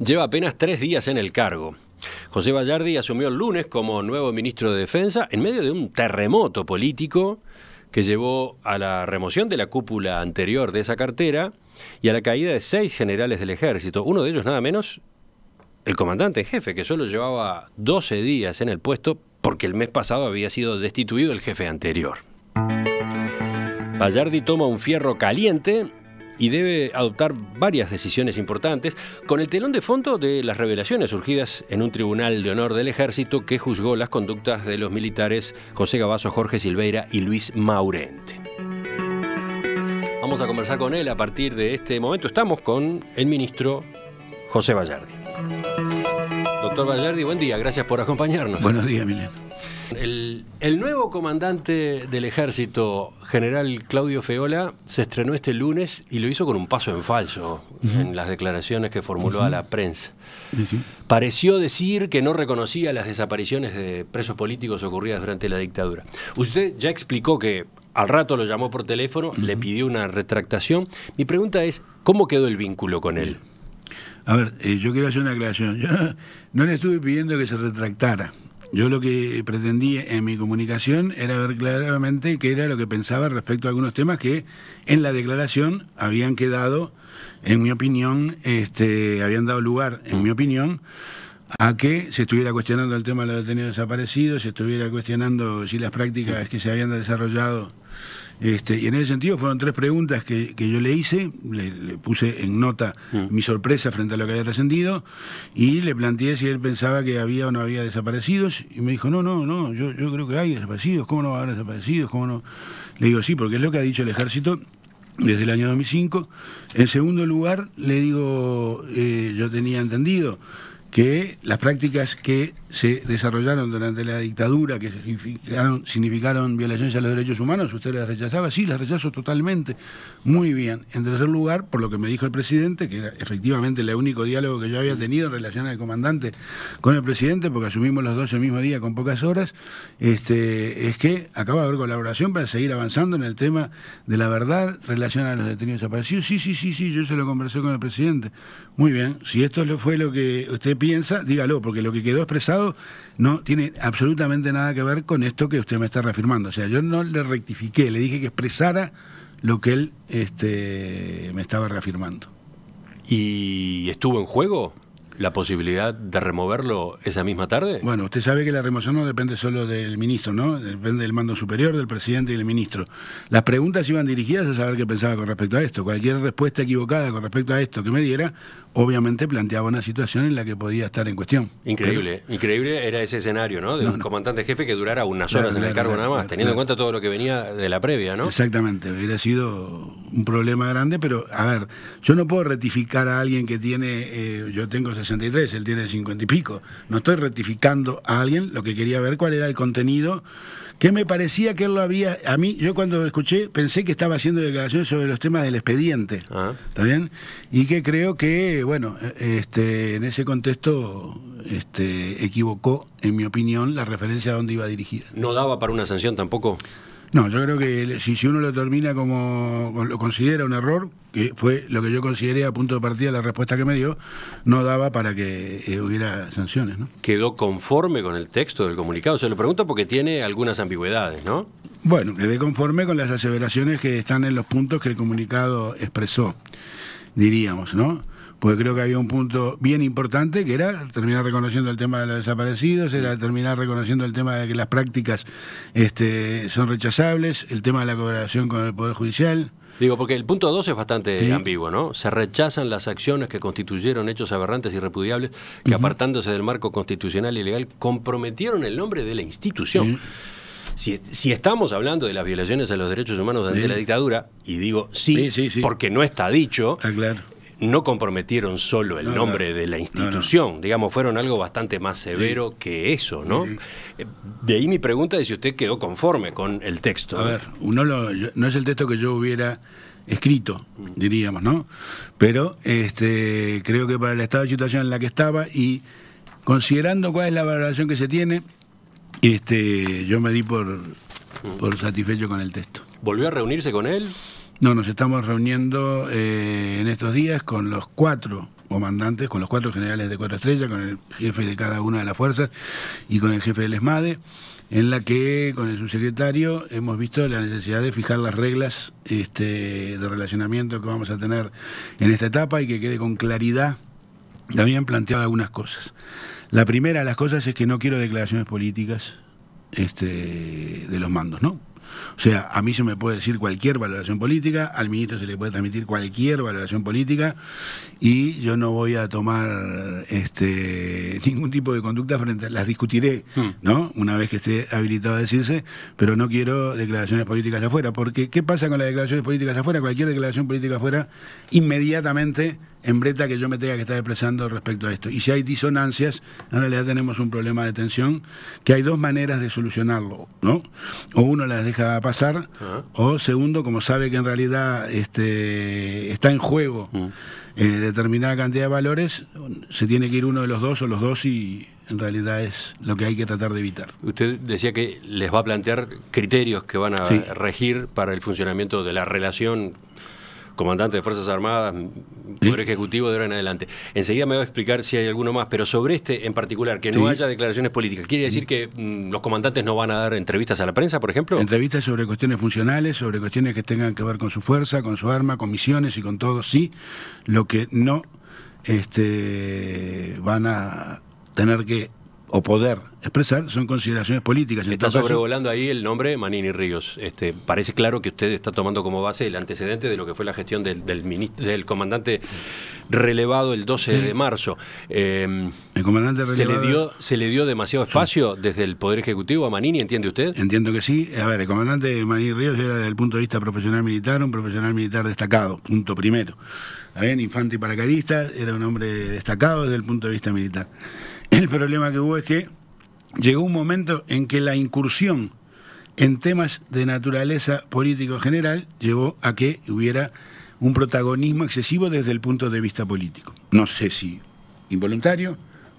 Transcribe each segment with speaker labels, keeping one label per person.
Speaker 1: lleva apenas 3 días en el cargo. José Bayardi asumió el lunes como nuevo ministro de Defensa en medio de un terremoto político que llevó a la remoción de la cúpula anterior de esa cartera y a la caída de 6 generales del ejército, uno de ellos nada menos el comandante en jefe, que solo llevaba 12 días en el puesto porque el mes pasado había sido destituido el jefe anterior. Bayardi toma un fierro caliente y debe adoptar varias decisiones importantes con el telón de fondo de las revelaciones surgidas en un tribunal de honor del ejército que juzgó las conductas de los militares José Gabazo, Jorge Silveira y Luis Maurente. Vamos a conversar con él a partir de este momento. Estamos con el ministro José Bayardi. Doctor Bayardi, buen día, gracias por acompañarnos.
Speaker 2: Buenos días, Milena.
Speaker 1: El nuevo comandante del ejército, general Claudio Feola, se estrenó este lunes y lo hizo con un paso en falso en las declaraciones que formuló a la prensa. Pareció decir que no reconocía las desapariciones de presos políticos ocurridas durante la dictadura. Usted ya explicó que al rato lo llamó por teléfono, le pidió una retractación. Mi pregunta es, ¿cómo quedó el vínculo con él?
Speaker 2: A ver, yo quiero hacer una aclaración. Yo no le estuve pidiendo que se retractara. Yo lo que pretendí en mi comunicación era ver claramente qué era lo que pensaba respecto a algunos temas que en la declaración habían quedado, en mi opinión, habían dado lugar, en mi opinión, a que se estuviera cuestionando el tema de los detenidos desaparecidos, se estuviera cuestionando si las prácticas que se habían desarrollado. Y en ese sentido fueron 3 preguntas que yo le hice, le puse en nota mi sorpresa frente a lo que había trascendido y le planteé si él pensaba que había o no había desaparecidos y me dijo, no, yo creo que hay desaparecidos, ¿cómo no va a haber desaparecidos? ¿Cómo no? Le digo, sí, porque es lo que ha dicho el ejército desde el año 2005. En segundo lugar, le digo, yo tenía entendido que las prácticas que se desarrollaron durante la dictadura, que significaron violaciones a los derechos humanos, ¿usted las rechazaba? Sí, las rechazo totalmente. Muy bien. En tercer lugar, por lo que me dijo el presidente, que era efectivamente el único diálogo que yo había tenido en relación al comandante con el presidente, porque asumimos los 2 el mismo día con pocas horas, es que acaba de haber colaboración para seguir avanzando en el tema de la verdad relacionada a los detenidos desaparecidos. Sí, yo se lo conversé con el presidente. Muy bien. Si esto fue lo que usted piensa, dígalo, porque lo que quedó expresado no tiene absolutamente nada que ver con esto que usted me está reafirmando. O sea, yo no le rectifiqué, le dije que expresara lo que él me estaba reafirmando.
Speaker 1: ¿Y estuvo en juego la posibilidad de removerlo esa misma tarde?
Speaker 2: Bueno, usted sabe que la remoción no depende solo del ministro, ¿no? Depende del mando superior, del presidente y del ministro. Las preguntas iban dirigidas a saber qué pensaba con respecto a esto. Cualquier respuesta equivocada con respecto a esto que me diera, obviamente planteaba una situación en la que podía estar en cuestión.
Speaker 1: Increíble era ese escenario, ¿no? De un comandante jefe que durara unas horas en el cargo nada más, teniendo en cuenta todo lo que venía de la previa, ¿no?
Speaker 2: Exactamente, hubiera sido un problema grande, pero a ver, yo no puedo rectificar a alguien que tiene, yo tengo 63, él tiene 50 y pico, no estoy rectificando a alguien, lo que quería ver cuál era el contenido, que me parecía que él lo había, a mí, yo cuando escuché, pensé que estaba haciendo declaraciones sobre los temas del expediente, ¿está bien? Y que creo que, bueno, en ese contexto equivocó, en mi opinión, la referencia a dónde iba dirigida.
Speaker 1: ¿No daba para una sanción tampoco?
Speaker 2: No, yo creo que si uno lo termina como lo considera un error, que fue lo que yo consideré a punto de partida la respuesta que me dio, no daba para que hubiera sanciones, ¿no?
Speaker 1: ¿Quedó conforme con el texto del comunicado? Se lo pregunto porque tiene algunas ambigüedades, ¿no?
Speaker 2: Bueno, quedé conforme con las aseveraciones que están en los puntos que el comunicado expresó, diríamos, ¿no? Porque creo que había un punto bien importante que era terminar reconociendo el tema de los desaparecidos, era terminar reconociendo el tema de que las prácticas son rechazables, el tema de la colaboración con el Poder Judicial.
Speaker 1: Digo, porque el punto 2 es bastante ambiguo, ¿no? Se rechazan las acciones que constituyeron hechos aberrantes y repudiables que, apartándose del marco constitucional y legal, comprometieron el nombre de la institución. Si estamos hablando de las violaciones a los derechos humanos durante la dictadura, y digo sí, porque no está dicho,
Speaker 2: está claro.
Speaker 1: No comprometieron solo el nombre de la institución, digamos, fueron algo bastante más severo que eso, ¿no? De ahí mi pregunta es si usted quedó conforme con el texto.
Speaker 2: A ver, no es el texto que yo hubiera escrito, diríamos, ¿no? Pero creo que para el estado de situación en la que estaba y considerando cuál es la valoración que se tiene, yo me di por satisfecho con el texto.
Speaker 1: ¿Volvió a reunirse con él?
Speaker 2: No, nos estamos reuniendo en estos días con los 4 comandantes, con los 4 generales de 4 estrellas, con el jefe de cada una de las fuerzas y con el jefe del ESMADE, en la que con el subsecretario hemos visto la necesidad de fijar las reglas de relacionamiento que vamos a tener en esta etapa y que quede con claridad también planteado algunas cosas. La primera de las cosas es que no quiero declaraciones políticas de los mandos, ¿no? O sea, a mí se me puede decir cualquier valoración política, al ministro se le puede transmitir cualquier valoración política y yo no voy a tomar ningún tipo de conducta frente a... Las discutiré, ¿no? Una vez que esté habilitado a decirse, pero no quiero declaraciones políticas afuera, porque ¿qué pasa con las declaraciones políticas afuera? Cualquier declaración política afuera inmediatamente embreta que yo me tenga que estar expresando respecto a esto. Y si hay disonancias, en realidad tenemos un problema de tensión, que hay 2 maneras de solucionarlo, ¿no? O uno las deja pasar, o segundo, como sabe que en realidad está en juego determinada cantidad de valores, se tiene que ir uno de los dos o los dos, y en realidad es lo que hay que tratar de evitar.
Speaker 1: Usted decía que les va a plantear criterios que van a regir para el funcionamiento de la relación comandante de Fuerzas Armadas, Poder Ejecutivo de ahora en adelante. Enseguida me va a explicar si hay alguno más, pero sobre este en particular, que no haya declaraciones políticas, ¿quiere decir que los comandantes no van a dar entrevistas a la prensa, por ejemplo?
Speaker 2: Entrevistas sobre cuestiones funcionales, sobre cuestiones que tengan que ver con su fuerza, con su arma, con misiones y con todo, sí. Lo que no van a tener que o poder expresar son consideraciones políticas.
Speaker 1: Está sobrevolando ahí el nombre Manini Ríos. Parece claro que usted está tomando como base el antecedente de lo que fue la gestión del comandante relevado el 12 de marzo.
Speaker 2: El comandante relevado...
Speaker 1: ¿Se le dio demasiado espacio desde el Poder Ejecutivo a Manini, entiende usted?
Speaker 2: Entiendo que sí. A ver, el comandante Manini Ríos era desde el punto de vista profesional militar, un profesional militar destacado, punto primero. Bien, infante y paracaidista, era un hombre destacado desde el punto de vista militar. El problema que hubo es que llegó un momento en que la incursión en temas de naturaleza político general llevó a que hubiera un protagonismo excesivo desde el punto de vista político. No sé si involuntario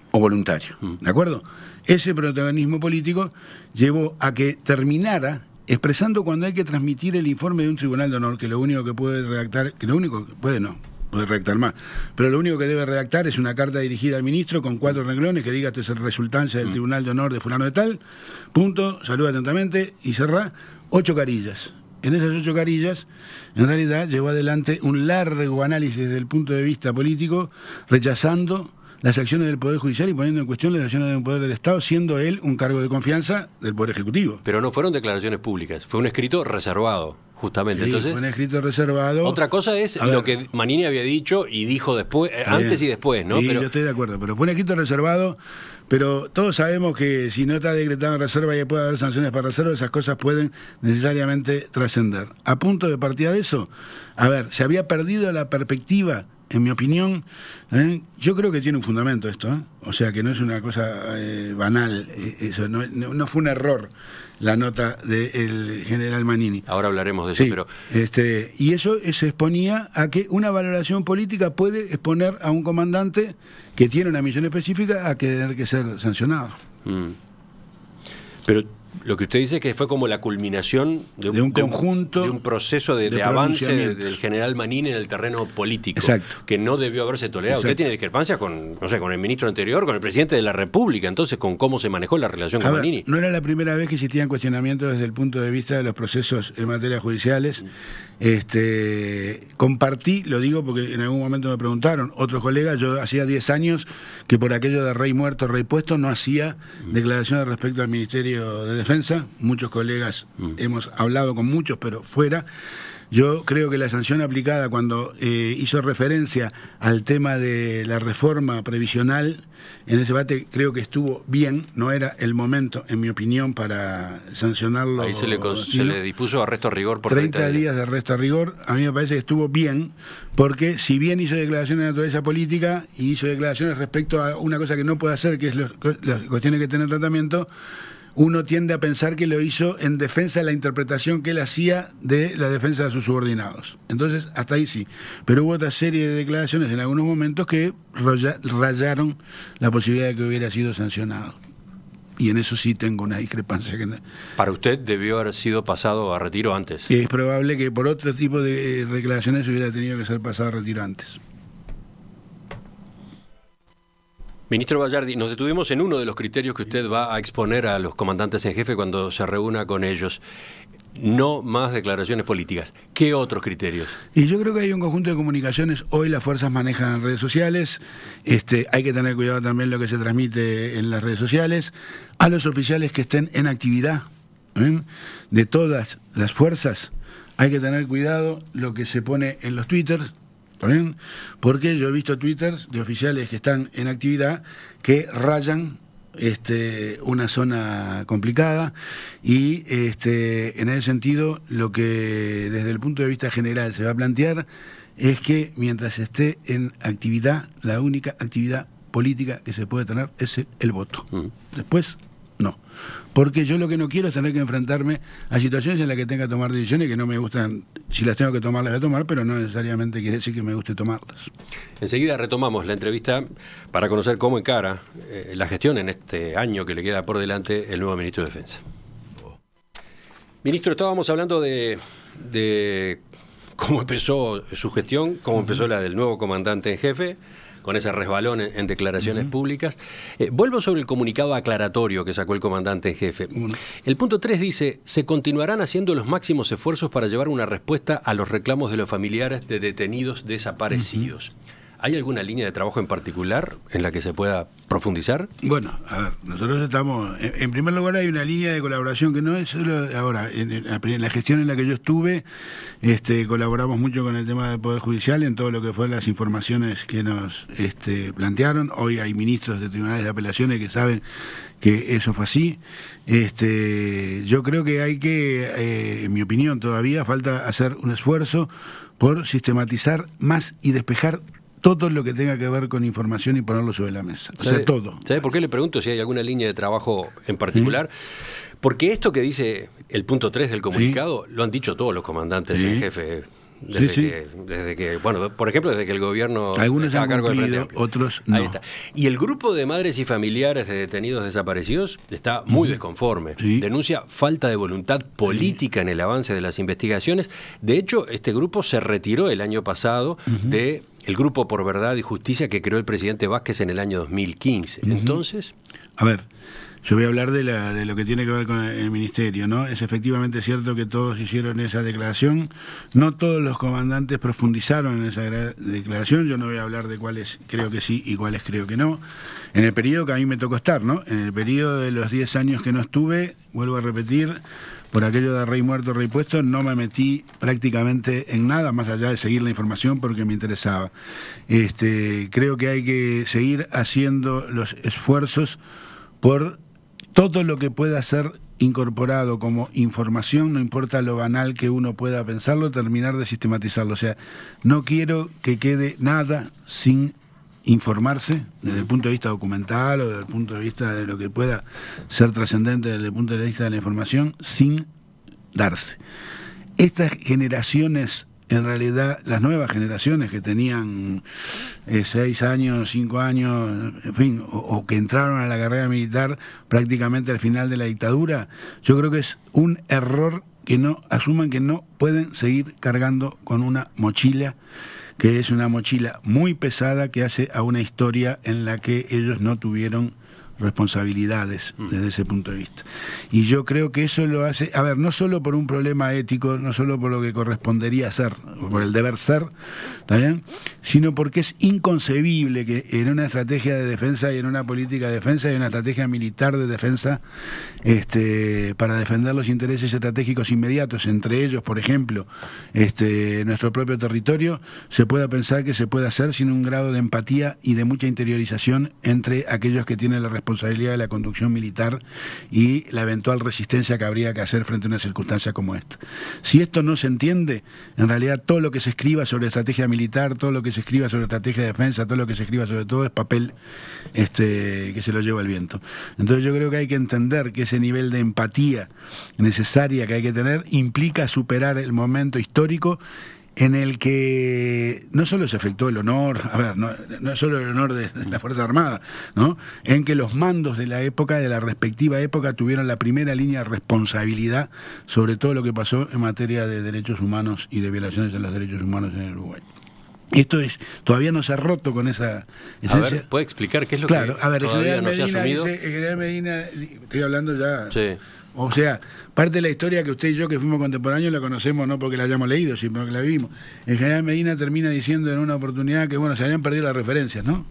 Speaker 2: o voluntario, ¿de acuerdo? Ese protagonismo político llevó a que terminara expresando cuando hay que transmitir el informe de un tribunal de honor, que lo único que puede redactar, que lo único que puede redactar más, pero lo único que debe redactar es una carta dirigida al ministro con 4 renglones que diga esto es resultancia del Tribunal de Honor de fulano de tal, punto, saluda atentamente y cerrá 8 carillas. En esas 8 carillas, en realidad, llevó adelante un largo análisis desde el punto de vista político, rechazando las acciones del Poder Judicial y poniendo en cuestión las acciones del Poder del Estado, siendo él un cargo de confianza del Poder Ejecutivo.
Speaker 1: Pero no fueron declaraciones públicas, fue un escrito reservado. Justamente,
Speaker 2: sí,
Speaker 1: entonces.
Speaker 2: Fue un escrito reservado.
Speaker 1: Otra cosa es lo que Manini había dicho y dijo después, antes y después, ¿no?
Speaker 2: Sí,
Speaker 1: pero...
Speaker 2: yo estoy de acuerdo, pero fue un escrito reservado, pero todos sabemos que si no está decretado en reserva y puede haber sanciones para reserva, esas cosas pueden necesariamente trascender. A punto de partida de eso, a ver, se había perdido la perspectiva, en mi opinión, yo creo que tiene un fundamento esto, o sea que no es una cosa banal, eso no fue un error la nota del general Manini.
Speaker 1: Ahora hablaremos de eso,
Speaker 2: sí,
Speaker 1: pero...
Speaker 2: y eso se exponía a que una valoración política puede exponer a un comandante que tiene una misión específica a tener que ser sancionado.
Speaker 1: Pero lo que usted dice es que fue como la culminación de un
Speaker 2: conjunto
Speaker 1: de un proceso de avance del general Manini en el terreno político.
Speaker 2: Exacto.
Speaker 1: Que no debió haberse tolerado.
Speaker 2: Exacto.
Speaker 1: Usted tiene discrepancias con, no sé, con el ministro anterior, con el presidente de la República, entonces, con cómo se manejó la relación con Manini.
Speaker 2: No era la primera vez que existían cuestionamientos desde el punto de vista de los procesos en materia judiciales. Compartí, lo digo porque en algún momento me preguntaron, otros colegas, yo hacía 10 años que por aquello de rey muerto, rey puesto, no hacía declaraciones respecto al Ministerio de Defensa. Muchos colegas hemos hablado con muchos, pero fuera. Yo creo que la sanción aplicada cuando hizo referencia al tema de la reforma previsional, en ese debate creo que estuvo bien, no era el momento, en mi opinión, para sancionarlo.
Speaker 1: Ahí se le dispuso arresto a rigor por
Speaker 2: 30 días de arresto a rigor. A mí me parece que estuvo bien, porque si bien hizo declaraciones de naturaleza política y hizo declaraciones respecto a una cosa que no puede hacer, que es las cuestiones que tienen tratamiento, uno tiende a pensar que lo hizo en defensa de la interpretación que él hacía de la defensa de sus subordinados. Entonces, hasta ahí sí. Pero hubo otra serie de declaraciones en algunos momentos que rayaron la posibilidad de que hubiera sido sancionado. Y en eso sí tengo una discrepancia.
Speaker 1: Para usted debió haber sido pasado a retiro antes.
Speaker 2: Y es probable que por otro tipo de declaraciones hubiera tenido que ser pasado a retiro antes.
Speaker 1: Ministro Bayardi, nos detuvimos en uno de los criterios que usted va a exponer a los comandantes en jefe cuando se reúna con ellos. No más declaraciones políticas. ¿Qué otros criterios?
Speaker 2: Y yo creo que hay un conjunto de comunicaciones. Hoy las fuerzas manejan en redes sociales. Hay que tener cuidado también lo que se transmite en las redes sociales. A los oficiales que estén en actividad, de todas las fuerzas, hay que tener cuidado lo que se pone en los twitters. ¿Bien? Porque yo he visto twitters de oficiales que están en actividad que rayan una zona complicada y en ese sentido lo que desde el punto de vista general se va a plantear es que mientras esté en actividad, la única actividad política que se puede tener es el voto. Después no, porque yo lo que no quiero es tener que enfrentarme a situaciones en las que tenga que tomar decisiones que no me gustan. Si las tengo que tomar, las voy a tomar, pero no necesariamente quiere decir que me guste tomarlas. Enseguida retomamos la entrevista para conocer cómo encara la gestión en este año que le queda por delante el nuevo ministro de Defensa. Ministro, estábamos hablando de cómo empezó su gestión, cómo empezó la del nuevo comandante en jefe, con ese resbalón en declaraciones públicas. Vuelvo sobre el comunicado aclaratorio que sacó el comandante en jefe. El punto 3 dice: se continuarán haciendo los máximos esfuerzos para llevar una respuesta a los reclamos de los familiares de detenidos desaparecidos. ¿Hay alguna línea de trabajo en particular en la que se pueda profundizar? Bueno, a ver, nosotros estamos... En primer lugar hay una línea de colaboración que no es solo ahora. En la gestión en la que yo estuve, colaboramos mucho con el tema del Poder Judicial en todo lo que fueron las informaciones que nos plantearon. Hoy hay ministros de tribunales de apelaciones que saben que eso fue así. Yo creo que hay que, en mi opinión, todavía falta hacer un esfuerzo por sistematizar más y despejar todo lo que tenga que ver con información y ponerlo sobre la mesa. O sea, todo. ¿Sabe por qué le pregunto si hay alguna línea de trabajo en particular? Porque esto que dice el punto 3 del comunicado, lo han dicho todos los comandantes en jefe. Desde que, bueno, por ejemplo, desde que el gobierno está a cargo del Frente Amplio. Otros no. Ahí está. Y el grupo de madres y familiares de detenidos desaparecidos está muy desconforme. Denuncia falta de voluntad política en el avance de las investigaciones. De hecho, este grupo se retiró el año pasado de el Grupo por Verdad y Justicia que creó el presidente Vázquez en el año 2015. Entonces... A ver, yo voy a hablar de lo que tiene que ver con el ministerio, ¿no? Es efectivamente cierto que todos hicieron esa declaración. No todos los comandantes profundizaron en esa declaración. Yo no voy a hablar de cuáles creo que sí y cuáles creo que no. En el periodo que a mí me tocó estar, ¿no? En el periodo de los 10 años que no estuve, vuelvo a repetir, por aquello de rey muerto, rey puesto, no me metí prácticamente en nada, más allá de seguir la información porque me interesaba. Creo que hay que seguir haciendo los esfuerzos por todo lo que pueda ser incorporado como información, no importa lo banal que uno pueda pensarlo, terminar de sistematizarlo. O sea, no quiero que quede nada sin informarse desde el punto de vista documental o desde el punto de vista de lo que pueda ser trascendente desde el punto de vista de la información, sin darse. Estas generaciones, en realidad, las nuevas generaciones que tenían 6 años, 5 años, en fin, o que entraron a la carrera militar prácticamente al final de la dictadura, yo creo que es un error que no asuman que no pueden seguir cargando con una mochila que es una mochila muy pesada que hace a una historia en la que ellos no tuvieron responsabilidades desde ese punto de vista. Y yo creo que eso lo hace, a ver, no solo por un problema ético, no solo por lo que correspondería ser, o por el deber ser, ¿está bien?, sino porque es inconcebible que en una estrategia de defensa y en una política de defensa y una estrategia militar de defensa, para defender los intereses estratégicos inmediatos, entre ellos, por ejemplo, nuestro propio territorio, se pueda pensar que se puede hacer sin un grado de empatía y de mucha interiorización entre aquellos que tienen la responsabilidad de la conducción militar y la eventual resistencia que habría que hacer frente a una circunstancia como esta. Si esto no se entiende, en realidad todo lo que se escriba sobre estrategia militar, todo lo que se escriba sobre estrategia de defensa, todo lo que se escriba sobre todo es papel que se lo lleva el viento. Entonces yo creo que hay que entender que ese nivel de empatía necesaria que hay que tener implica superar el momento histórico en el que no solo se afectó el honor, a ver, no solo el honor de la Fuerza Armada, ¿no?, en que los mandos de la época, de la respectiva época, tuvieron la primera línea de responsabilidad sobre todo lo que pasó en materia de derechos humanos y de violaciones de los derechos humanos en el Uruguay. Esto todavía no se ha roto con esa esencia.
Speaker 1: A ver, ¿puede explicar qué es lo
Speaker 2: claro,
Speaker 1: que
Speaker 2: a ver,
Speaker 1: todavía no se ha asumido?
Speaker 2: El general Medina, estoy hablando ya...
Speaker 1: Sí.
Speaker 2: O sea, parte de la historia que usted y yo, que fuimos contemporáneos, la conocemos no porque la hayamos leído, sino porque la vimos. El general Medina termina diciendo en una oportunidad que, bueno, se habían perdido las referencias, ¿no?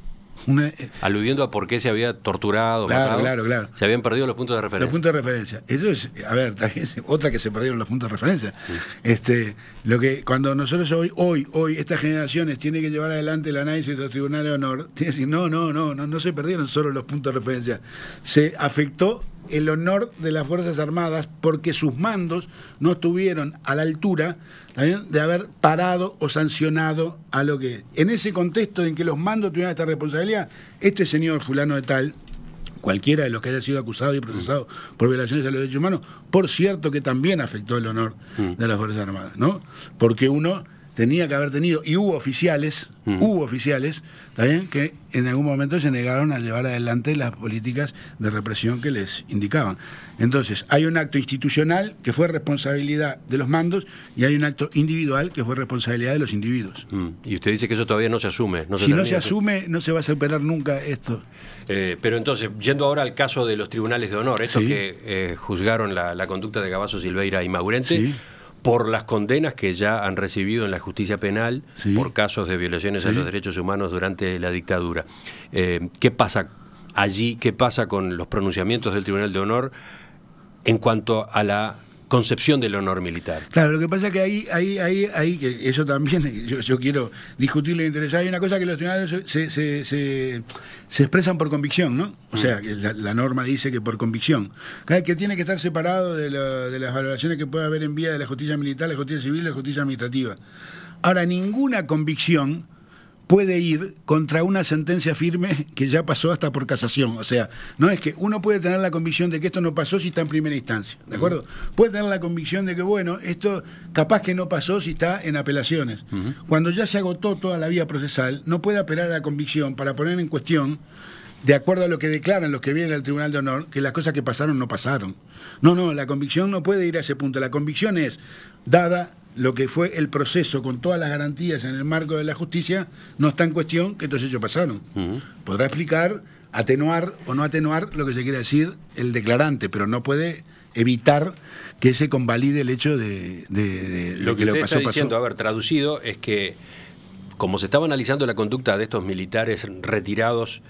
Speaker 1: Aludiendo a por qué se había torturado,
Speaker 2: claro,
Speaker 1: matado,
Speaker 2: claro.
Speaker 1: se habían perdido los puntos de referencia.
Speaker 2: Los puntos de referencia. Eso es, a ver, también es otra que se perdieron los puntos de referencia. Lo que cuando nosotros hoy, estas generaciones tienen que llevar adelante el análisis de los tribunales de honor, tienen que decir, no se perdieron solo los puntos de referencia. Se afectó el honor de las Fuerzas Armadas porque sus mandos no estuvieron a la altura, ¿también?, de haber parado o sancionado a lo que... En ese contexto en que los mandos tuvieron esta responsabilidad, este señor fulano de tal, cualquiera de los que haya sido acusado y procesado por violaciones a los derechos humanos, por cierto que también afectó el honor de las Fuerzas Armadas, ¿no? Porque uno tenía que haber tenido, y hubo oficiales, también, que en algún momento se negaron a llevar adelante las políticas de represión que les indicaban. Entonces, hay un acto institucional que fue responsabilidad de los mandos y hay un acto individual que fue responsabilidad de los individuos.
Speaker 1: Y usted dice que eso todavía no se asume.
Speaker 2: Si no se asume, no se va a superar nunca esto.
Speaker 1: Pero entonces, yendo ahora al caso de los tribunales de honor, estos que juzgaron la conducta de Cavazo, Silveira y Maurente,
Speaker 2: sí,
Speaker 1: por las condenas que ya han recibido en la justicia penal por casos de violaciones a los derechos humanos durante la dictadura. ¿Qué pasa allí? ¿Qué pasa con los pronunciamientos del Tribunal de Honor en cuanto a la concepción del honor militar?
Speaker 2: Claro, lo que pasa es que ahí que eso también yo quiero discutirlo e interesar. Hay una cosa que los tribunales se expresan por convicción, ¿no? O sea, que la norma dice que por convicción. Que tiene que estar separado de las valoraciones que puede haber en vía de la justicia militar, la justicia civil y la justicia administrativa. Ahora, ninguna convicción puede ir contra una sentencia firme que ya pasó hasta por casación. O sea, no es que uno puede tener la convicción de que esto no pasó si está en primera instancia, ¿de acuerdo? Puede tener la convicción de que, bueno, esto capaz que no pasó si está en apelaciones. Cuando ya se agotó toda la vía procesal, no puede apelar a la convicción para poner en cuestión, de acuerdo a lo que declaran los que vienen al Tribunal de Honor, que las cosas que pasaron no pasaron. No, la convicción no puede ir a ese punto. La convicción es, dada lo que fue el proceso con todas las garantías en el marco de la justicia, no está en cuestión que estos hechos pasaron. Podrá explicar, atenuar o no atenuar lo que se quiere decir el declarante, pero no puede evitar que se convalide el hecho de
Speaker 1: lo que le pasó. Diciendo, a ver, traducido, es que como se estaba analizando la conducta de estos militares retirados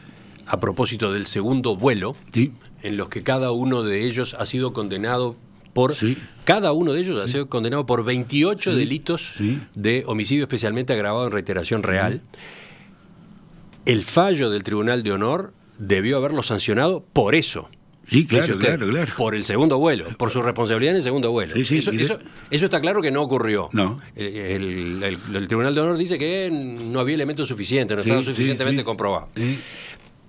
Speaker 1: a propósito del segundo vuelo, en los que cada uno de ellos ha sido condenado por... Cada uno de ellos ha sido condenado por 28 delitos de homicidio especialmente agravado en reiteración real. El fallo del Tribunal de Honor debió haberlo sancionado por eso.
Speaker 2: Sí, claro.
Speaker 1: Por el segundo vuelo, por su responsabilidad en el segundo vuelo. Eso está claro que no ocurrió.
Speaker 2: No.
Speaker 1: El Tribunal de Honor dice que no había elementos suficientes, no estaba suficientemente comprobado.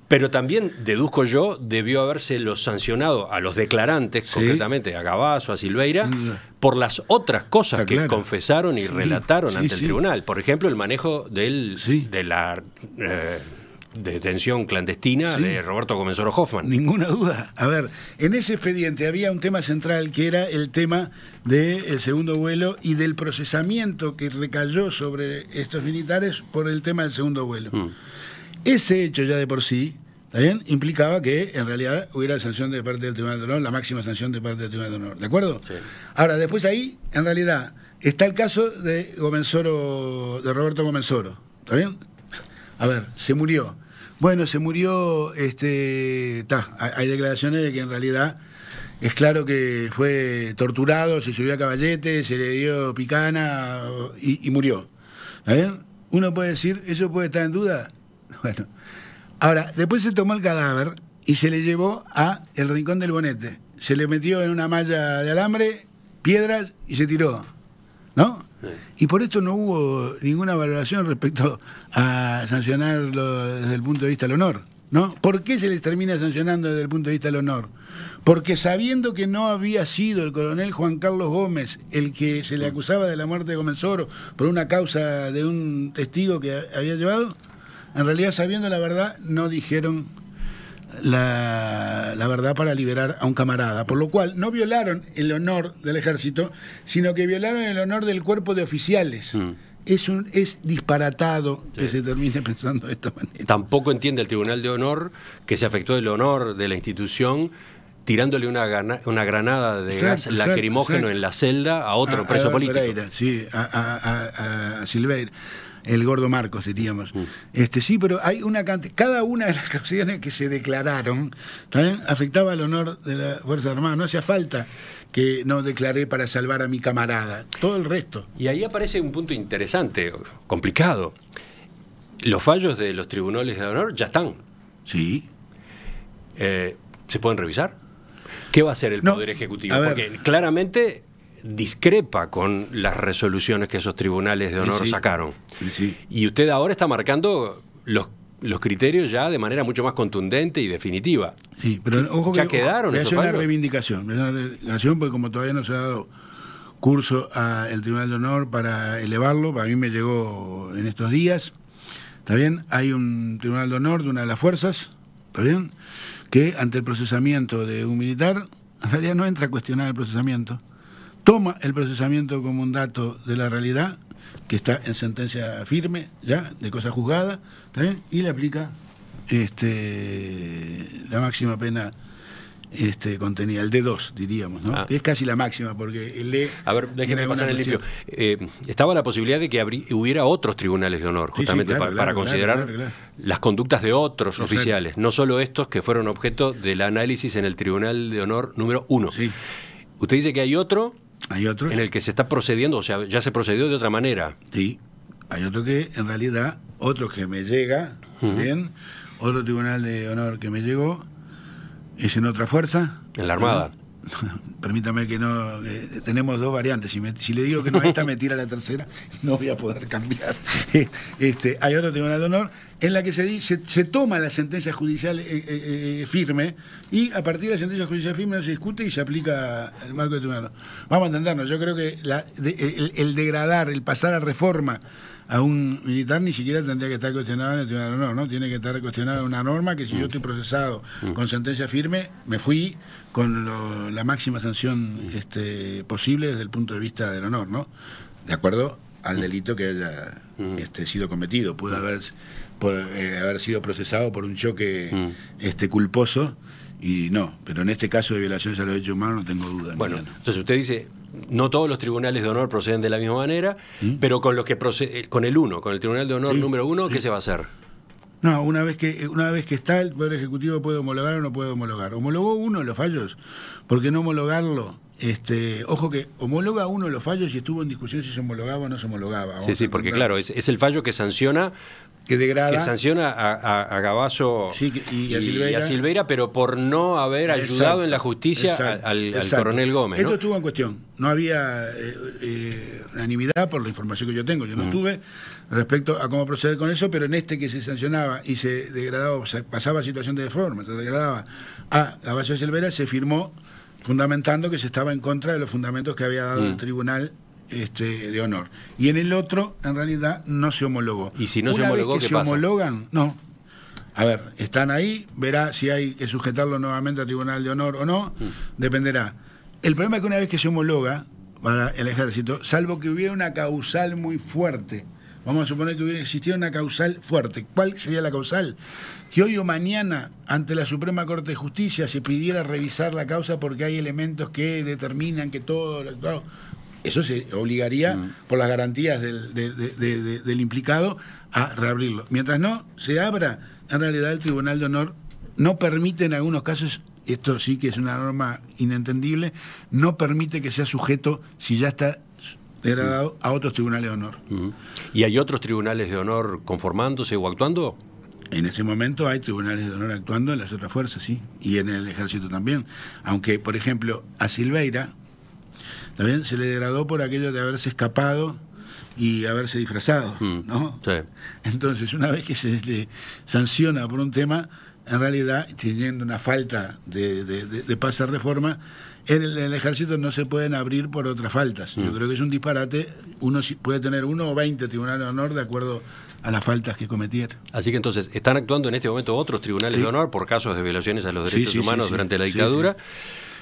Speaker 1: Pero también, deduzco yo, debió habérselo sancionado a los declarantes, concretamente a Cavazo, a Silveira, por las otras cosas que confesaron y relataron ante el tribunal. Por ejemplo, el manejo de la detención clandestina de Roberto Comensoro Hoffman.
Speaker 2: Ninguna duda. A ver, en ese expediente había un tema central que era el tema del segundo vuelo y del procesamiento que recayó sobre estos militares por el tema del segundo vuelo. Ese hecho ya de por sí, ¿está bien?, implicaba que en realidad hubiera sanción de parte del Tribunal de Honor, la máxima sanción de parte del Tribunal de Honor, ¿de acuerdo? Sí. Ahora, después ahí, en realidad, está el caso de Comensoro, de Roberto Comensoro, ¿está bien? A ver, se murió. Bueno, se murió, hay declaraciones de que en realidad es claro que fue torturado, se subió a caballete, se le dio picana y murió. ¿Está bien? Uno puede decir, ¿eso puede estar en duda? Bueno, ahora, después se tomó el cadáver y se le llevó a el Rincón del Bonete. Se le metió en una malla de alambre, piedras y se tiró, ¿no? Y por esto no hubo ninguna valoración respecto a sancionarlo desde el punto de vista del honor, ¿no? ¿Por qué se les termina sancionando desde el punto de vista del honor? Porque sabiendo que no había sido el coronel Juan Carlos Gómez el que se le acusaba de la muerte de Comensoro por una causa de un testigo que había llevado, en realidad, sabiendo la verdad, no dijeron la verdad para liberar a un camarada, por lo cual no violaron el honor del ejército, sino que violaron el honor del cuerpo de oficiales es disparatado que se termine pensando de esta manera.
Speaker 1: Tampoco entiende el Tribunal de Honor que se afectó el honor de la institución tirándole una granada de gas lacrimógeno en la celda a otro preso político.
Speaker 2: Pereira, sí, a Silveira, el gordo Marcos, diríamos. Sí, pero hay una cantidad, cada una de las causaciones que se declararon también afectaba al honor de la Fuerza Armada. No hacía falta que no declaré para salvar a mi camarada, todo el resto.
Speaker 1: Y ahí aparece un punto interesante, complicado. Los fallos de los tribunales de honor ya están.
Speaker 2: Sí.
Speaker 1: ¿Se pueden revisar? ¿Qué va a hacer el Poder Ejecutivo? Porque claramente discrepa con las resoluciones que esos tribunales de honor sacaron.
Speaker 2: Sí.
Speaker 1: Y usted ahora está marcando los criterios ya de manera mucho más contundente y definitiva.
Speaker 2: Sí, pero ojo que
Speaker 1: ya quedaron esos fallos.
Speaker 2: Una reivindicación, porque como todavía no se ha dado curso al Tribunal de Honor para elevarlo, para mí me llegó en estos días, ¿está bien? Hay un Tribunal de Honor de una de las fuerzas, ¿está bien?, que ante el procesamiento de un militar, en realidad no entra a cuestionar el procesamiento, toma el procesamiento como un dato de la realidad, que está en sentencia firme, ya, de cosa juzgada, ¿está bien?, y le aplica la máxima pena contenida, el D2, diríamos, ¿no? Es casi la máxima, porque el D...
Speaker 1: A ver, déjeme pasar en limpio. Estaba la posibilidad de que hubiera otros tribunales de honor, justamente para considerar las conductas de otros oficiales, no solo estos que fueron objeto del análisis en el Tribunal de Honor número 1. Sí. Usted dice que hay otro en el que se está procediendo, o sea, ya se procedió de otra manera.
Speaker 2: Sí, hay otro que, en realidad, otro que me llega, bien, otro Tribunal de Honor que me llegó, es en otra fuerza.
Speaker 1: En la Armada.
Speaker 2: Permítame que no... tenemos dos variantes. Si le digo que no a esta, me tira la tercera, no voy a poder cambiar. Hay otro Tribunal de Honor en la que se toma la sentencia judicial firme, y a partir de la sentencia judicial firme no se discute y se aplica el marco del Tribunal. Vamos a entendernos. Yo creo que el degradar, el pasar a reforma a un militar ni siquiera tendría que estar cuestionado en el Tribunal de Honor, ¿no? Tiene que estar cuestionada una norma que si yo estoy procesado con sentencia firme, me fui con la máxima sanción posible desde el punto de vista del honor, ¿no? De acuerdo al delito que haya sido cometido. Pudo haber sido procesado por un choque culposo, y no, pero en este caso de violaciones a los derechos humanos no tengo duda.
Speaker 1: Bueno, entonces usted dice, no todos los tribunales de honor proceden de la misma manera, pero con los que con el Tribunal de Honor número 1, ¿qué se va a hacer?
Speaker 2: No, una vez que está, el Poder Ejecutivo puede homologar o no puede homologar. Homologó uno de los fallos, ¿por qué no homologarlo? Ojo que homologa uno de los fallos y estuvo en discusión si se homologaba o no se homologaba.
Speaker 1: Sí, porque claro, es el fallo que sanciona...
Speaker 2: Que degrada.
Speaker 1: Que sanciona a Gabasso y a Silveira, pero por no haber ayudado en la justicia al coronel Gómez, ¿no?
Speaker 2: Esto estuvo en cuestión. No había unanimidad por la información que yo tengo. Yo no estuve respecto a cómo proceder con eso, pero en que se sancionaba y se degradaba, o sea, pasaba a situación de deforma, se degradaba a Gabasso y Silveira, se firmó fundamentando que se estaba en contra de los fundamentos que había dado el Tribunal de Honor. Y en el otro, en realidad, no se homologó.
Speaker 1: ¿Y si no se homologó, qué pasa?
Speaker 2: ¿Se homologan? No. A ver, están ahí, verá si hay que sujetarlo nuevamente al Tribunal de Honor o no, dependerá. El problema es que una vez que se homologa para el Ejército, salvo que hubiera una causal muy fuerte, vamos a suponer que existiera una causal fuerte. ¿Cuál sería la causal? Que hoy o mañana, ante la Suprema Corte de Justicia, se pidiera revisar la causa porque hay elementos que determinan que todo eso se obligaría, por las garantías del implicado, a reabrirlo. Mientras no se abra, en realidad el Tribunal de Honor no permite en algunos casos, esto sí que es una norma inentendible, no permite que sea sujeto, si ya está degradado, a otros tribunales de honor.
Speaker 1: ¿Y hay otros tribunales de honor conformándose o actuando?
Speaker 2: En ese momento hay tribunales de honor actuando en las otras fuerzas, sí, y en el Ejército también. Aunque, por ejemplo, a Silveira también se le degradó por aquello de haberse escapado y haberse disfrazado, ¿no? Sí. Entonces, una vez que se le sanciona por un tema, en realidad, teniendo una falta de pase a reforma, en el Ejército no se pueden abrir por otras faltas. Yo creo que es un disparate. Uno puede tener 1 o 20 tribunales de honor de acuerdo a las faltas que cometiera.
Speaker 1: Así que entonces, ¿están actuando en este momento otros tribunales de honor por casos de violaciones a los derechos humanos durante la dictadura?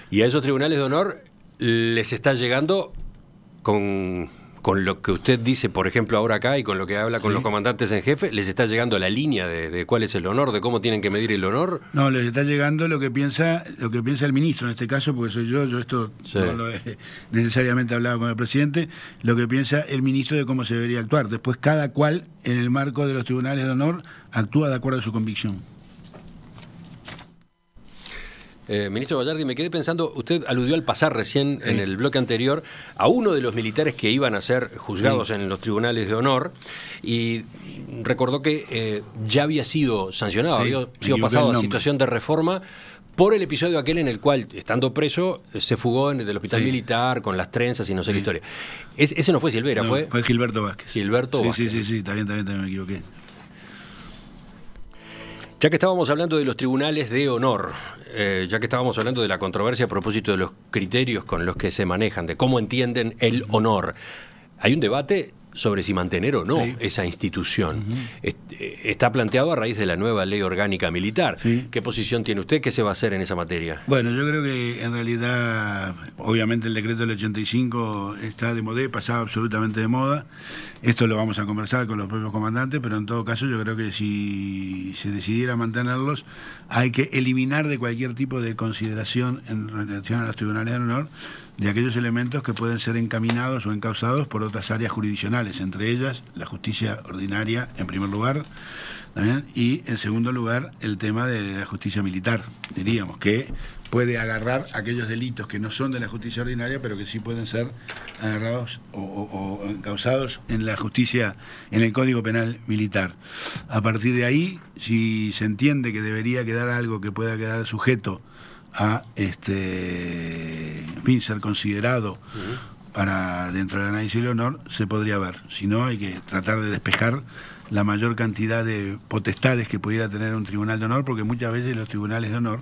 Speaker 1: Y a esos tribunales de honor les está llegando con con lo que usted dice, por ejemplo, ahora acá y con lo que habla con los comandantes en jefe, les está llegando la línea de cuál es el honor, de cómo tienen que medir el honor?
Speaker 2: No, les está llegando lo que piensa el ministro en este caso, porque soy yo esto no lo he necesariamente hablado con el presidente, lo que piensa el ministro de cómo se debería actuar. Después cada cual, en el marco de los tribunales de honor, actúa de acuerdo a su convicción.
Speaker 1: Ministro Gallardi, me quedé pensando, usted aludió al pasar recién en el bloque anterior a uno de los militares que iban a ser juzgados en los tribunales de honor y recordó que ya había sido sancionado, había sido pasado a situación de reforma por el episodio aquel en el cual, estando preso, se fugó del hospital militar con las trenzas y no sé qué historia. Ese no fue Silvera,
Speaker 2: fue Gilberto Vázquez.
Speaker 1: Gilberto Vázquez.
Speaker 2: Sí, está bien, me equivoqué.
Speaker 1: Ya que estábamos hablando de los tribunales de honor, ya que estábamos hablando de la controversia a propósito de los criterios con los que se manejan, de cómo entienden el honor, hay un debate sobre si mantener o no esa institución. Está planteado a raíz de la nueva ley orgánica militar. ¿Qué posición tiene usted? ¿Qué se va a hacer en esa materia?
Speaker 2: Bueno, yo creo que en realidad, obviamente el decreto del 85 está de moda, pasado absolutamente de moda. Esto lo vamos a conversar con los propios comandantes, pero en todo caso yo creo que si se decidiera mantenerlos, hay que eliminar de cualquier tipo de consideración en relación a los tribunales de honor de aquellos elementos que pueden ser encaminados o encausados por otras áreas jurisdiccionales, entre ellas la justicia ordinaria en primer lugar, ¿también? Y en segundo lugar el tema de la justicia militar, diríamos, que puede agarrar aquellos delitos que no son de la justicia ordinaria, pero que sí pueden ser agarrados o encausados en la justicia, en el Código Penal Militar. A partir de ahí, si se entiende que debería quedar algo que pueda quedar sujeto a en fin, ser considerado para dentro del análisis del honor, se podría ver. Si no, hay que tratar de despejar la mayor cantidad de potestades que pudiera tener un tribunal de honor, porque muchas veces los tribunales de honor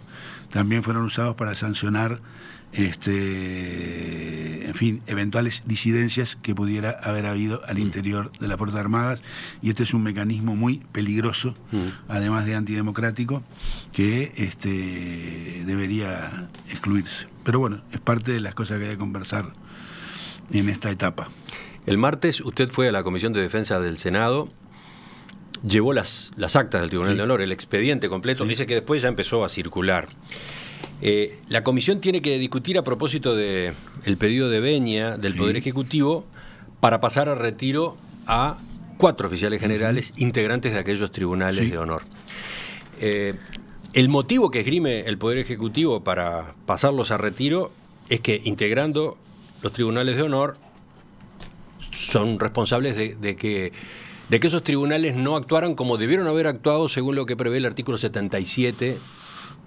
Speaker 2: también fueron usados para sancionar en fin, eventuales disidencias que pudiera haber habido al interior de las Fuerzas Armadas, y este es un mecanismo muy peligroso, además de antidemocrático, que debería excluirse. Pero bueno, es parte de las cosas que hay que conversar en esta etapa.
Speaker 1: El martes usted fue a la Comisión de Defensa del Senado, llevó las actas del Tribunal de Honor, el expediente completo, dice que después ya empezó a circular. La comisión tiene que discutir a propósito del pedido de venia del Poder Ejecutivo para pasar a retiro a 4 oficiales generales integrantes de aquellos tribunales de honor. El motivo que esgrime el Poder Ejecutivo para pasarlos a retiro es que integrando los tribunales de honor son responsables de que esos tribunales no actuaran como debieron haber actuado según lo que prevé el artículo 77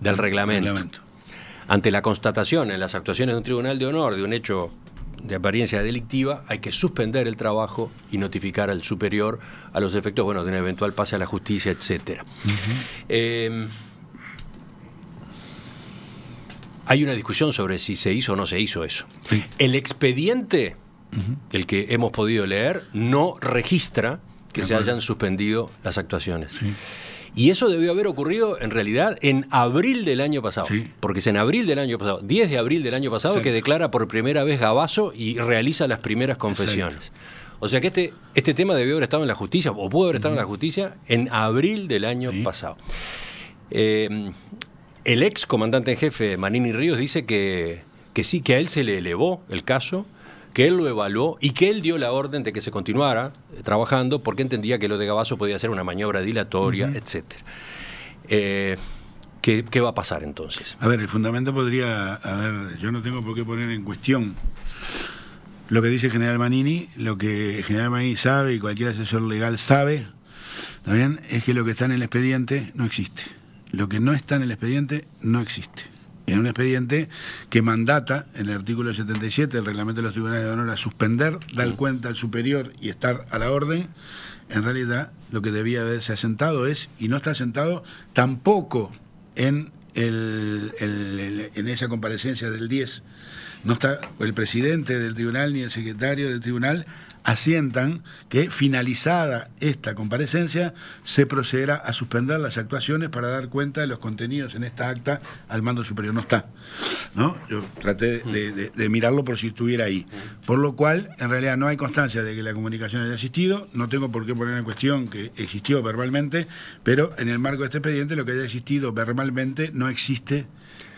Speaker 1: del reglamento. Ante la constatación en las actuaciones de un tribunal de honor de un hecho de apariencia delictiva, hay que suspender el trabajo y notificar al superior a los efectos de un eventual pase a la justicia, etcétera. Hay una discusión sobre si se hizo o no se hizo eso. El expediente, el que hemos podido leer, no registra que se hayan suspendido las actuaciones. Y eso debió haber ocurrido, en realidad, en abril del año pasado. Porque es en abril del año pasado, 10 de abril del año pasado, que declara por primera vez Gavazo y realiza las primeras confesiones. O sea que este tema debió haber estado en la justicia, o pudo haber estado en la justicia, en abril del año pasado. El ex comandante en jefe, Manini Ríos, dice que sí, que a él se le elevó el caso, que él lo evaluó y que él dio la orden de que se continuara trabajando porque entendía que lo de Gavazo podía ser una maniobra dilatoria, etcétera. ¿Qué va a pasar entonces?
Speaker 2: A ver, el fundamento podría haber, yo no tengo por qué poner en cuestión lo que dice el general Manini, lo que el general Manini sabe y cualquier asesor legal sabe, ¿está bien? Es que lo que está en el expediente no existe. Lo que no está en el expediente no existe. En un expediente que mandata en el artículo 77 del reglamento de los tribunales de honor a suspender, dar cuenta al superior y estar a la orden, en realidad lo que debía haberse asentado es, y no está asentado tampoco en esa comparecencia del 10, no está el presidente del tribunal ni el secretario del tribunal asientan que, finalizada esta comparecencia, se procederá a suspender las actuaciones para dar cuenta de los contenidos en esta acta al mando superior. No está, ¿no? Yo traté de mirarlo por si estuviera ahí. Por lo cual, en realidad no hay constancia de que la comunicación haya existido, no tengo por qué poner en cuestión que existió verbalmente, pero en el marco de este expediente lo que haya existido verbalmente no existe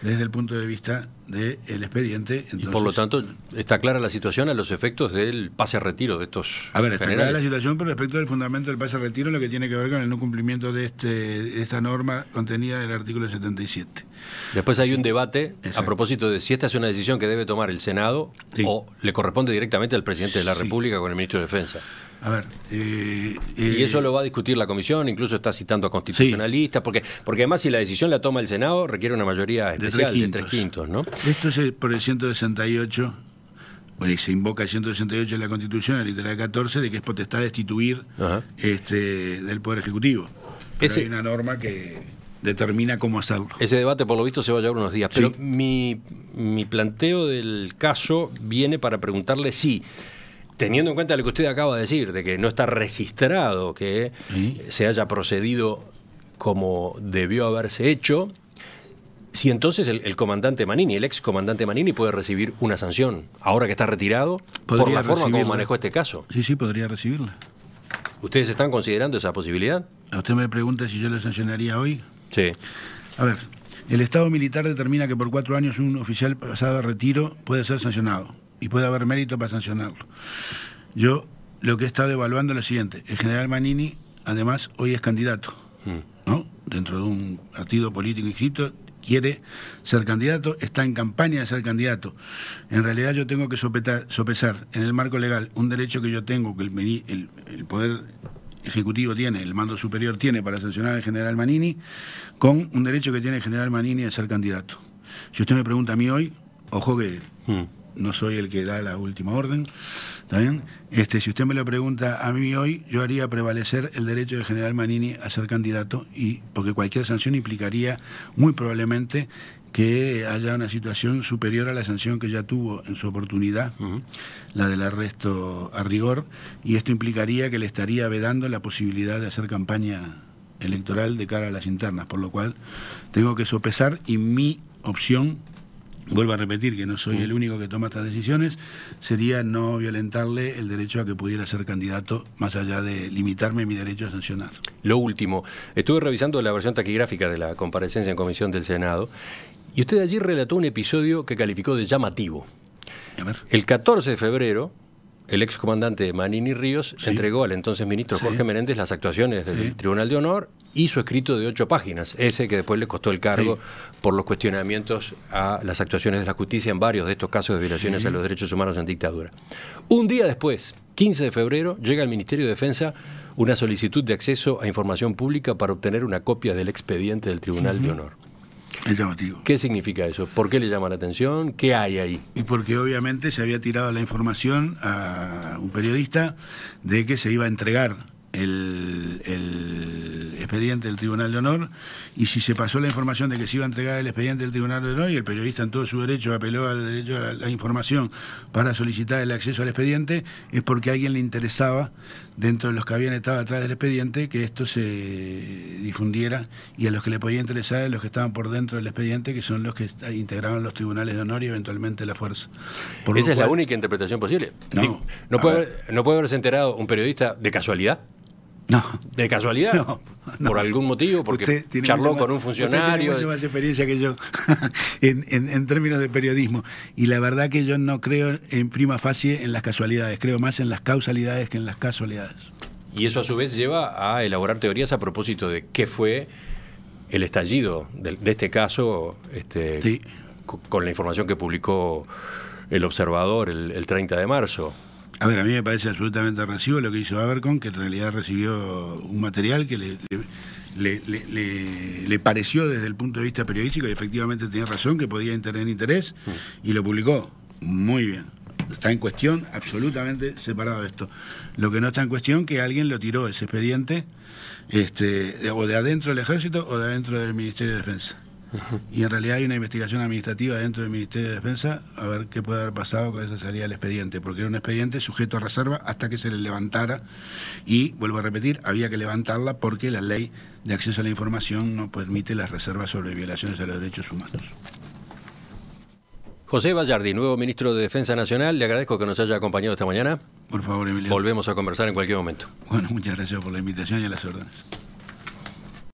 Speaker 2: desde el punto de vista del expediente. Entonces,
Speaker 1: y por lo tanto, está clara la situación a los efectos del pase-retiro de estos
Speaker 2: a ver, está
Speaker 1: generales.
Speaker 2: clara la situación por respecto del fundamento del pase-retiro, lo que tiene que ver con el no cumplimiento de esta norma contenida del artículo 77.
Speaker 1: Después hay un debate a propósito de si esta es una decisión que debe tomar el Senado o le corresponde directamente al presidente de la República con el ministro de Defensa.
Speaker 2: A ver,
Speaker 1: y eso lo va a discutir la comisión, incluso está citando a constitucionalistas, porque además si la decisión la toma el Senado requiere una mayoría especial de 3/5, ¿no?
Speaker 2: Esto es por el 168, se invoca el 168 de la Constitución, el literal 14, de que es potestad destituir del Poder Ejecutivo. Pero hay una norma que determina cómo hacerlo.
Speaker 1: Ese debate, por lo visto, se va a llevar unos días. Pero mi planteo del caso viene para preguntarle si, teniendo en cuenta lo que usted acaba de decir, de que no está registrado que se haya procedido como debió haberse hecho, si entonces el comandante Manini, el ex comandante Manini, puede recibir una sanción, ahora que está retirado, por la forma como manejó este caso.
Speaker 2: Sí, podría recibirla.
Speaker 1: ¿Ustedes están considerando esa posibilidad?
Speaker 2: A usted me pregunta si yo lo sancionaría hoy.
Speaker 1: Sí.
Speaker 2: A ver, el Estado militar determina que por 4 años un oficial pasado a retiro puede ser sancionado y puede haber mérito para sancionarlo. Yo lo que he estado evaluando es lo siguiente: el general Manini, además, hoy es candidato, ¿no? Dentro de un partido político inscrito, quiere ser candidato, está en campaña de ser candidato. En realidad yo tengo que sopesar en el marco legal un derecho que yo tengo, que el Poder Ejecutivo tiene, el mando superior tiene para sancionar al general Manini, con un derecho que tiene el general Manini de ser candidato. Si usted me pregunta a mí hoy, ojo que no soy el que da la última orden, ¿está bien? Si usted me lo pregunta a mí hoy, yo haría prevalecer el derecho del general Manini a ser candidato, y porque cualquier sanción implicaría muy probablemente que haya una situación superior a la sanción que ya tuvo en su oportunidad, la del arresto a rigor, y esto implicaría que le estaría vedando la posibilidad de hacer campaña electoral de cara a las internas, por lo cual tengo que sopesar, y mi opción, vuelvo a repetir que no soy el único que toma estas decisiones, sería no violentarle el derecho a que pudiera ser candidato, más allá de limitarme mi derecho a sancionar.
Speaker 1: Lo último, estuve revisando la versión taquigráfica de la comparecencia en comisión del Senado, y usted allí relató un episodio que calificó de llamativo.
Speaker 2: A ver.
Speaker 1: El 14 de febrero, el excomandante Manini Ríos entregó al entonces ministro Jorge Menéndez las actuaciones del Tribunal de Honor y su escrito de 8 páginas, ese que después le costó el cargo por los cuestionamientos a las actuaciones de la justicia en varios de estos casos de violaciones a los derechos humanos en dictadura. Un día después, 15 de febrero, llega al Ministerio de Defensa una solicitud de acceso a información pública para obtener una copia del expediente del Tribunal de Honor.
Speaker 2: Es llamativo.
Speaker 1: ¿Qué significa eso? ¿Por qué le llama la atención? ¿Qué hay ahí?
Speaker 2: Y porque obviamente se había tirado la información a un periodista de que se iba a entregar el expediente del Tribunal de Honor, y si se pasó la información de que se iba a entregar el expediente del Tribunal de Honor y el periodista en todo su derecho apeló al derecho a la información para solicitar el acceso al expediente, es porque a alguien le interesaba, dentro de los que habían estado atrás del expediente, que esto se difundiera, y a los que le podía interesar a los que estaban por dentro del expediente, que son los que integraban los tribunales de honor y eventualmente la fuerza.
Speaker 1: ¿Esa es la única interpretación posible? ¿No puede haberse enterado un periodista de casualidad?
Speaker 2: No.
Speaker 1: ¿De casualidad? No. ¿Por algún motivo? Porque charló con un funcionario.
Speaker 2: Usted tiene mucha más experiencia que yo en términos de periodismo. Y la verdad que yo no creo en prima facie en las casualidades, creo más en las causalidades que en las casualidades.
Speaker 1: Y eso a su vez lleva a elaborar teorías a propósito de qué fue el estallido de este caso, con la información que publicó el Observador el 30 de marzo.
Speaker 2: A ver, a mí me parece absolutamente recibo lo que hizo Abercon, que en realidad recibió un material que le pareció desde el punto de vista periodístico, y efectivamente tenía razón, que podía tener interés, y lo publicó. Muy bien. Está en cuestión absolutamente separado de esto. Lo que no está en cuestión que alguien lo tiró ese expediente, o de adentro del Ejército o de adentro del Ministerio de Defensa. Y en realidad hay una investigación administrativa dentro del Ministerio de Defensa a ver qué puede haber pasado con esa salida del expediente, porque era un expediente sujeto a reserva hasta que se le levantara, y vuelvo a repetir, había que levantarla porque la ley de acceso a la información no permite las reservas sobre violaciones a los derechos humanos.
Speaker 1: José Bayardi, nuevo ministro de Defensa Nacional, le agradezco que nos haya acompañado esta mañana.
Speaker 2: Por favor, Emilio.
Speaker 1: Volvemos a conversar en cualquier momento.
Speaker 2: Bueno, muchas gracias por la invitación y a las órdenes.